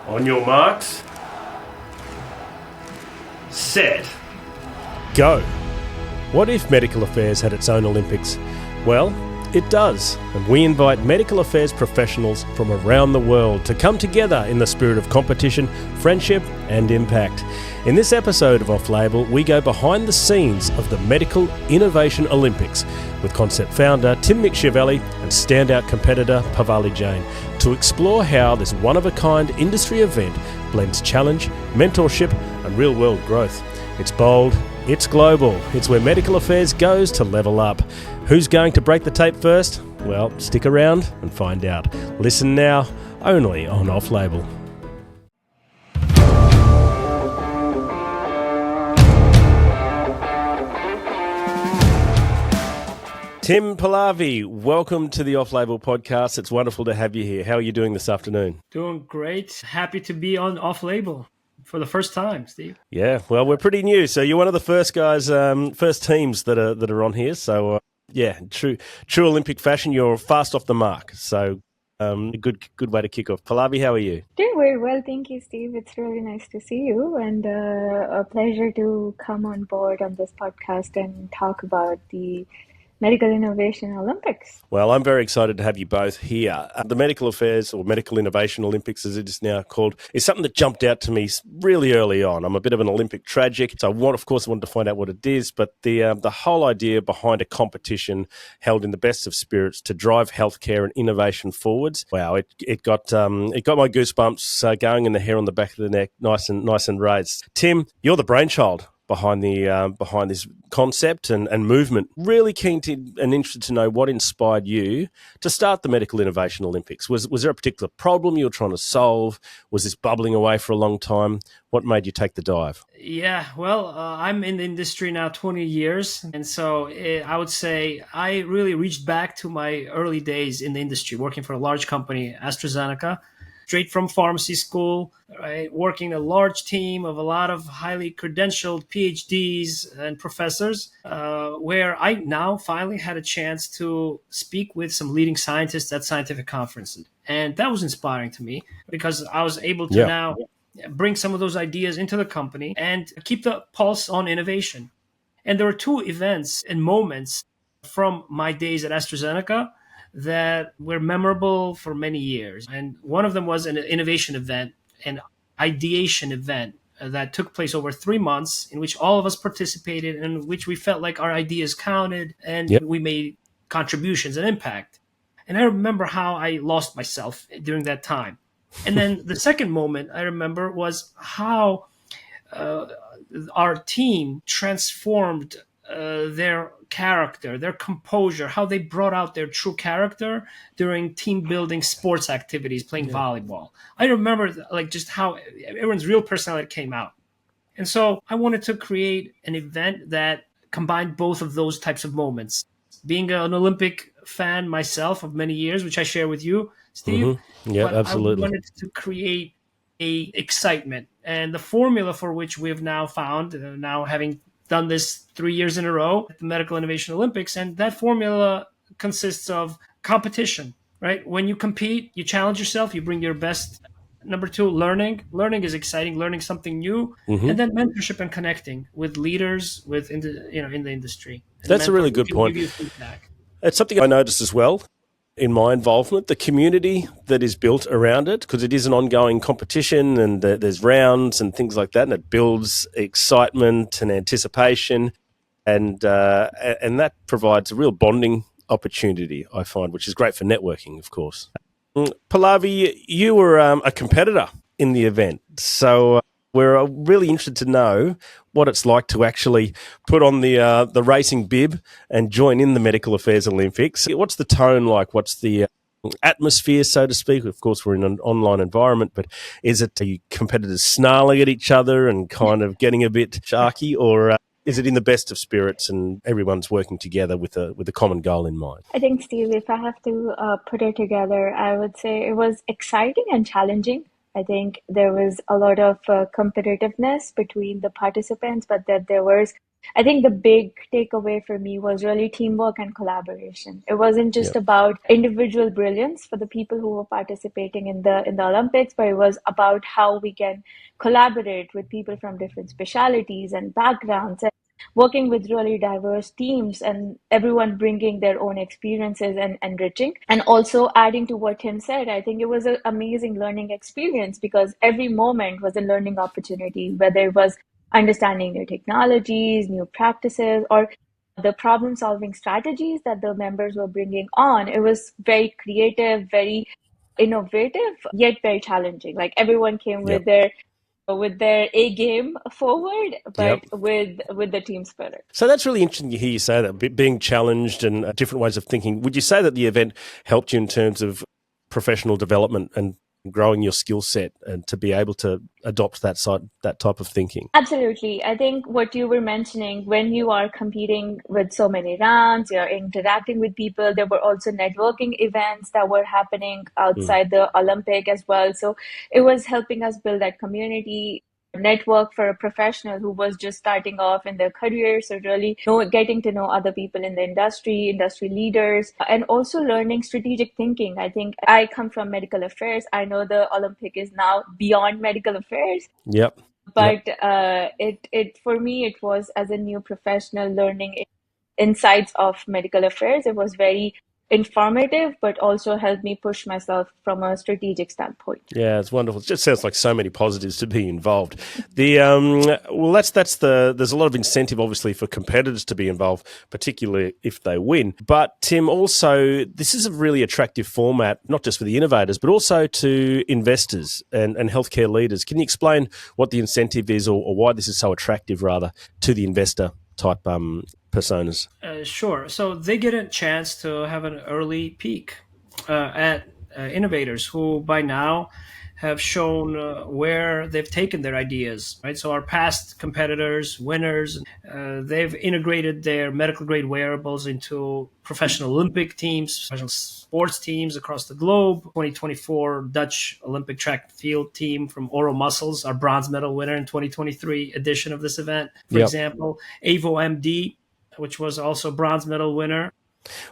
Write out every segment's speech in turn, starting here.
On your marks, set, Go! What if medical affairs had its own Olympics? Well, it does, and we invite medical affairs professionals from around the world to come together in the spirit of competition, friendship and impact. In this episode of Off Label, we go behind the scenes of the Medical Innovation Olympics with concept founder Tim Mikhelashvili and standout competitor Pallavi Jain to explore how this one-of-a-kind industry event blends challenge, mentorship and real-world growth. It's bold, it's global, it's where medical affairs goes to level up. Who's going to break the tape first? Well, stick around and find out. Listen now, only on Off Label. Tim, Pallavi, welcome to the Off Label podcast. It's wonderful to have you here. How are you doing this afternoon? Doing great. Happy to be on Off Label for the first time, Steve. Yeah, well, we're pretty new, so you're one of the first guys, first teams that are on here. So, yeah, true Olympic fashion. You're fast off the mark. So, a good way to kick off. Pallavi, how are you? Doing very well, thank you, Steve. It's really nice to see you, and a pleasure to come on board on this podcast and talk about the Medical Innovation Olympics. Well, I'm very excited to have you both here. The Medical Affairs, or Medical Innovation Olympics as it is now called, is something that jumped out to me really early on. I'm a bit of an Olympic tragic, so I wanted to find out what it is, but the whole idea behind a competition held in the best of spirits to drive healthcare and innovation forwards, wow, it got my goosebumps going and the hair on the back of the neck nice and raised. Tim, you're the brainchild behind this concept and movement. Really keen to and interested to know what inspired you to start the Medical Innovation Olympics. Was there a particular problem you were trying to solve? Was this bubbling away for a long time? What made you take the dive? Yeah, well, I'm in the industry now 20 years. And so I would say I really reached back to my early days in the industry, working for a large company, AstraZeneca, straight from pharmacy school, right? Working a large team of a lot of highly credentialed PhDs and professors, where I now finally had a chance to speak with some leading scientists at scientific conferences. And that was inspiring to me because I was able to now bring some of those ideas into the company and keep the pulse on innovation. And there were two events and moments from my days at AstraZeneca that were memorable for many years. And one of them was an innovation event, an ideation event that took place over 3 months in which all of us participated and in which we felt like our ideas counted and we made contributions and impact. And I remember how I lost myself during that time. And then the second moment I remember was how our team transformed their character, their composure, how they brought out their true character during team building sports activities, playing volleyball. I remember just how everyone's real personality came out. And so I wanted to create an event that combined both of those types of moments. Being an Olympic fan myself of many years, which I share with you, Steve. Mm-hmm. Yeah, absolutely. I wanted to create a excitement, and the formula for which we have now found, now having done this 3 years in a row at the Medical Innovation Olympics. And that formula consists of competition, right? When you compete, you challenge yourself, you bring your best. Number two, learning. Learning is exciting, learning something new. Mm-hmm. And then mentorship and connecting with leaders in the industry. That's a really good point. It's something I noticed as well in my involvement, the community that is built around it, because it is an ongoing competition and there's rounds and things like that, and it builds excitement and anticipation, and that provides a real bonding opportunity, I find, which is great for networking, of course. Pallavi, you were a competitor in the event, so we're really interested to know what it's like to actually put on the racing bib and join in the Medical Affairs Olympics. What's the tone like? What's the atmosphere, so to speak? Of course, we're in an online environment, but are you competitors snarling at each other and kind of getting a bit sharky, or is it in the best of spirits and everyone's working together with a common goal in mind? I think, Steve, if I have to put it together, I would say it was exciting and challenging. I think there was a lot of competitiveness between the participants, but that there was I think the big takeaway for me was really teamwork and collaboration. It wasn't just about individual brilliance for the people who were participating in the Olympics, but it was about how we can collaborate with people from different specialities and backgrounds, and working with really diverse teams, and everyone bringing their own experiences and enriching. And also adding to what Tim said, I think it was an amazing learning experience because every moment was a learning opportunity, whether it was understanding new technologies, new practices, or the problem solving strategies that the members were bringing on. It was very creative, very innovative, yet very challenging. Like everyone came with their A game forward, but with the team spirit. So that's really interesting to hear you say that, being challenged and different ways of thinking. Would you say that the event helped you in terms of professional development and growing your skill set and to be able to adopt that type of thinking? Absolutely. I think what you were mentioning, when you are competing with so many rounds, you're interacting with people, there were also networking events that were happening outside the Olympic as well. So it was helping us build that community network for a professional who was just starting off in their career. So really getting to know other people in the industry leaders, and also learning strategic thinking. I think I come from medical affairs. I know the Olympic is now beyond medical affairs. But it for me, it was as a new professional learning insights of medical affairs. It was very informative, but also helped me push myself from a strategic standpoint. Yeah, it's wonderful. It just sounds like so many positives to be involved. There's a lot of incentive, obviously, for competitors to be involved, particularly if they win. But Tim, also, this is a really attractive format, not just for the innovators, but also to investors and healthcare leaders. Can you explain what the incentive is, or why this is so attractive, rather, to the investor type personas? Sure. So they get a chance to have an early peek at innovators who by now have shown where they've taken their ideas, right? So our past competitors, winners, they've integrated their medical grade wearables into professional Olympic teams, professional sports teams across the globe. 2024 Dutch Olympic track and field team from Oro Muscles, our bronze medal winner in 2023 edition of this event, for example. Avo MD, which was also bronze medal winner.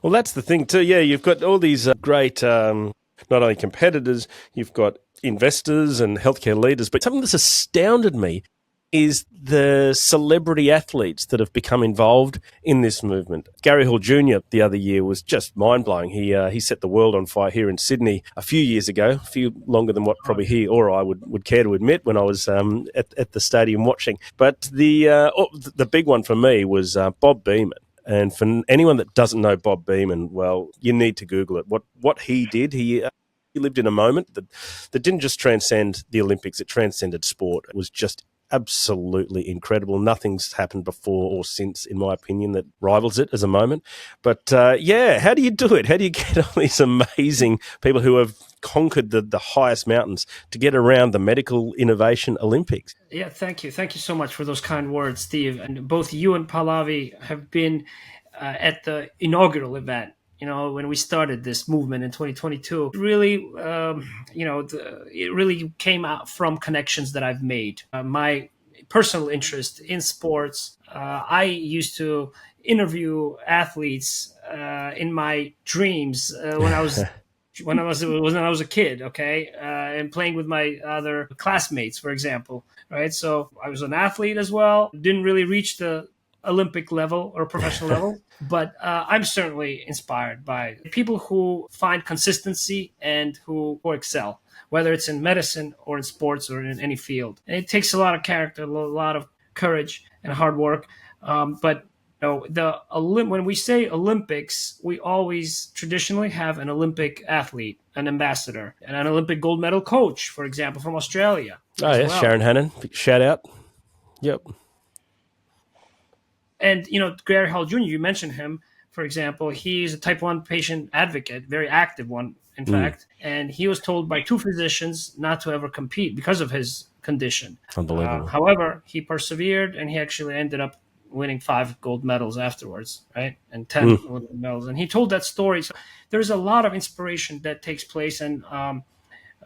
Well, that's the thing too. Yeah, you've got all these great, not only competitors, you've got investors and healthcare leaders, but something that's astounded me is the celebrity athletes that have become involved in this movement. Gary Hall Jr. the other year was just mind-blowing. He set the world on fire here in Sydney a few years ago, a few longer than what probably he or I would care to admit when I was at the stadium watching. But the big one for me was Bob Beamon. And for anyone that doesn't know Bob Beamon, well, you need to Google it. What he did, he lived in a moment that didn't just transcend the Olympics, it transcended sport. It was just absolutely incredible. Nothing's happened before or since, in my opinion, that rivals it as a moment. But how do you do it? How do you get all these amazing people who have conquered the highest mountains to get around the medical innovation Olympics? Yeah, thank you. Thank you so much for those kind words, Steve. And both you and Pallavi have been at the inaugural event. You know, when we started this movement in 2022, really, it really came out from connections that I've made. My personal interest in sports, I used to interview athletes in my dreams when I was when I was a kid, okay, and playing with my other classmates, for example, right? So I was an athlete as well. Didn't really reach the Olympic level or professional level, but I'm certainly inspired by people who find consistency and who excel, whether it's in medicine or in sports or in any field. And it takes a lot of character, a lot of courage and hard work. But when we say Olympics, we always traditionally have an Olympic athlete, an ambassador, and an Olympic gold medal coach, for example, from Australia. Oh, yeah, well. Sharon Hannon, shout out. Yep. And, Gary Hall Jr., you mentioned him, for example. He's a type 1 patient advocate, very active one, in fact. And he was told by 2 physicians not to ever compete because of his condition. Unbelievable. However, he persevered, and he actually ended up winning 5 gold medals afterwards, right? And 10 Olympic medals. And he told that story. So there's a lot of inspiration that takes place. And,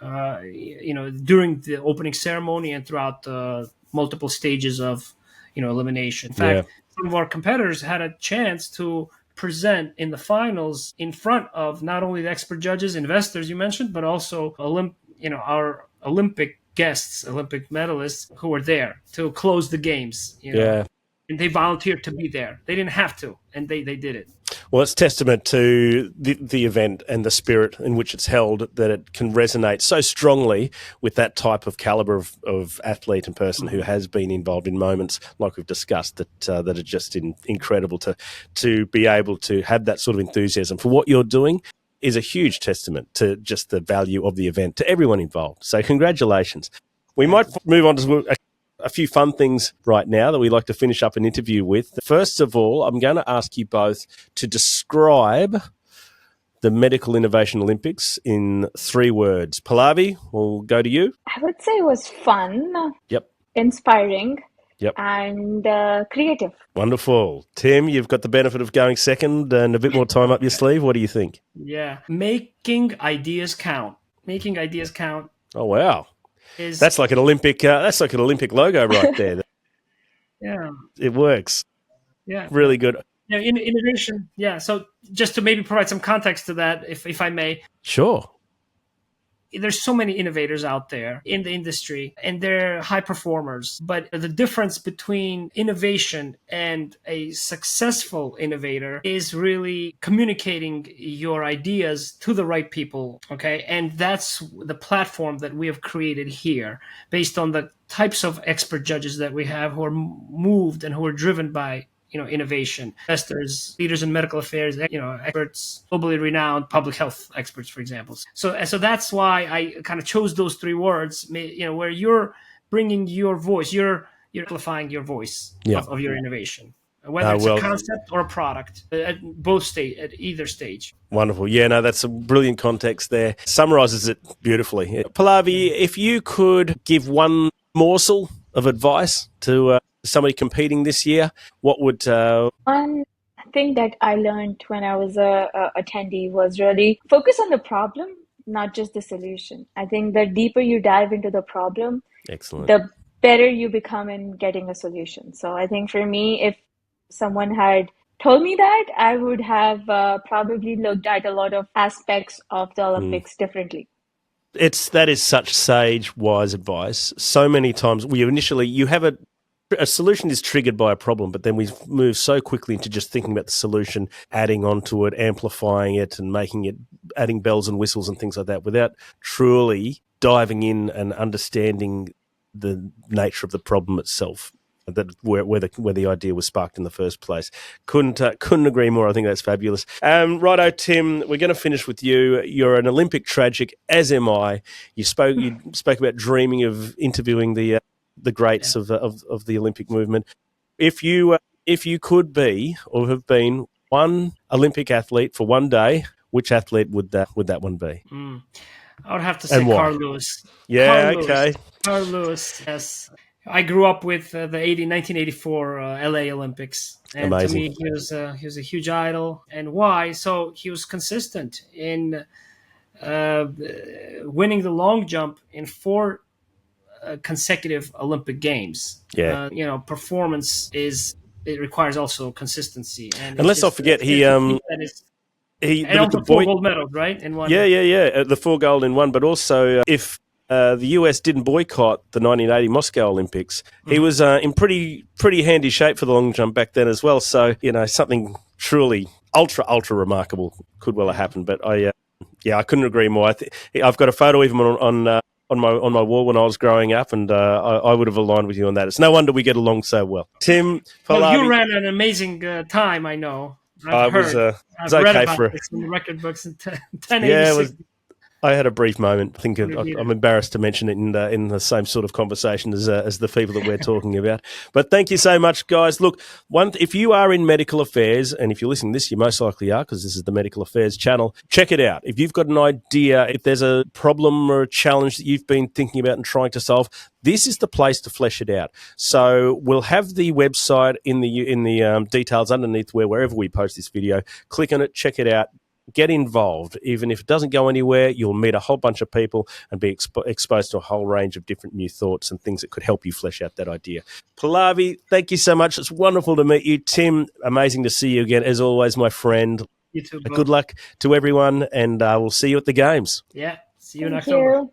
during the opening ceremony and throughout the multiple stages of elimination. In fact, some of our competitors had a chance to present in the finals in front of not only the expert judges, investors you mentioned, but also our Olympic guests, Olympic medalists who were there to close the games. Yeah. And they volunteered to be there. They didn't have to, and they did it. Well, it's testament to the event and the spirit in which it's held that it can resonate so strongly with that type of caliber of athlete and person who has been involved in moments like we've discussed that are just incredible to be able to have that sort of enthusiasm for what you're doing is a huge testament to just the value of the event to everyone involved. So congratulations. We might move on to a few fun things right now that we like to finish up an interview with. First of all, I'm going to ask you both to describe the Medical Innovation Olympics in 3 words. Pallavi, we'll go to you. I would say it was fun, Yep. inspiring, Yep. and creative. Wonderful. Tim, you've got the benefit of going second and a bit more time up your sleeve. What do you think? Yeah. Making ideas count. Making ideas count. Oh, wow. That's like an Olympic logo right there. Yeah. It works. Yeah. Really good. Innovation. Yeah. So just to maybe provide some context to that, if I may. Sure. There's so many innovators out there in the industry, and they're high performers. But the difference between innovation and a successful innovator is really communicating your ideas to the right people. Okay. And that's the platform that we have created here based on the types of expert judges that we have who are moved and who are driven by innovation, investors, leaders in medical affairs, experts, globally renowned public health experts, for example. So that's why I kind of chose those 3 words, where you're bringing your voice, you're amplifying your voice of your innovation, whether it's a concept or a product at either stage. Wonderful. Yeah, no, that's a brilliant context there. Summarizes it beautifully. Pallavi, if you could give one morsel of advice to somebody competing this year, what would... One thing that I learned when I was a attendee was really focus on the problem, not just the solution. I think the deeper you dive into the problem, Excellent. the better you become in getting a solution. So I think for me, if someone had told me that, I would have probably looked at a lot of aspects of the Olympics differently. That is such sage, wise advice. So many times you have a solution is triggered by a problem, but then we move so quickly into just thinking about the solution, adding onto it, amplifying it, and adding bells and whistles and things like that, without truly diving in and understanding the nature of the problem itself. Where the idea was sparked in the first place. Couldn't agree more. I think that's fabulous. Righto, Tim, we're going to finish with you. You're an Olympic tragic, as am I. You spoke about dreaming of interviewing the greats of the Olympic movement. If you could be or have been one Olympic athlete for one day, which athlete would that one be? I would have to say Carl Lewis. Yeah, okay. Carl Lewis, yes. I grew up with the 1984 LA Olympics, and amazing. To me, he was a huge idol. And why? So he was consistent in winning the long jump in 4 consecutive Olympic Games. Yeah, performance requires also consistency. And let's not forget he also 4 gold medals, right? In one. Yeah. The 4 gold in one, but also if the US didn't boycott the 1980 Moscow Olympics, he was in pretty handy shape for the long jump back then as well. So something truly ultra remarkable could well have happened. But I couldn't agree more. I've got a photo of him on my wall when I was growing up, and I would have aligned with you on that. It's no wonder we get along so well. Tim, Pallavi, you ran an amazing time. I know. I've read about this in the record books in 1086. I had a brief moment. I think I'm embarrassed to mention it in the same sort of conversation as the people that we're talking about. But thank you so much, guys. Look, if you are in medical affairs, and if you're listening to this, you most likely are, because this is the Medical Affairs channel, check it out. If you've got an idea, if there's a problem or a challenge that you've been thinking about and trying to solve, this is the place to flesh it out. So we'll have the website in the details underneath wherever we post this video. Click on it, check it out. Get involved. Even if it doesn't go anywhere, you'll meet a whole bunch of people and be exposed to a whole range of different new thoughts and things that could help you flesh out that idea. Pallavi, thank you so much. It's wonderful to meet you. Tim, amazing to see you again. As always, my friend. You too, bro. Good luck to everyone, and we'll see you at the games. Yeah, see you in Thank October. you.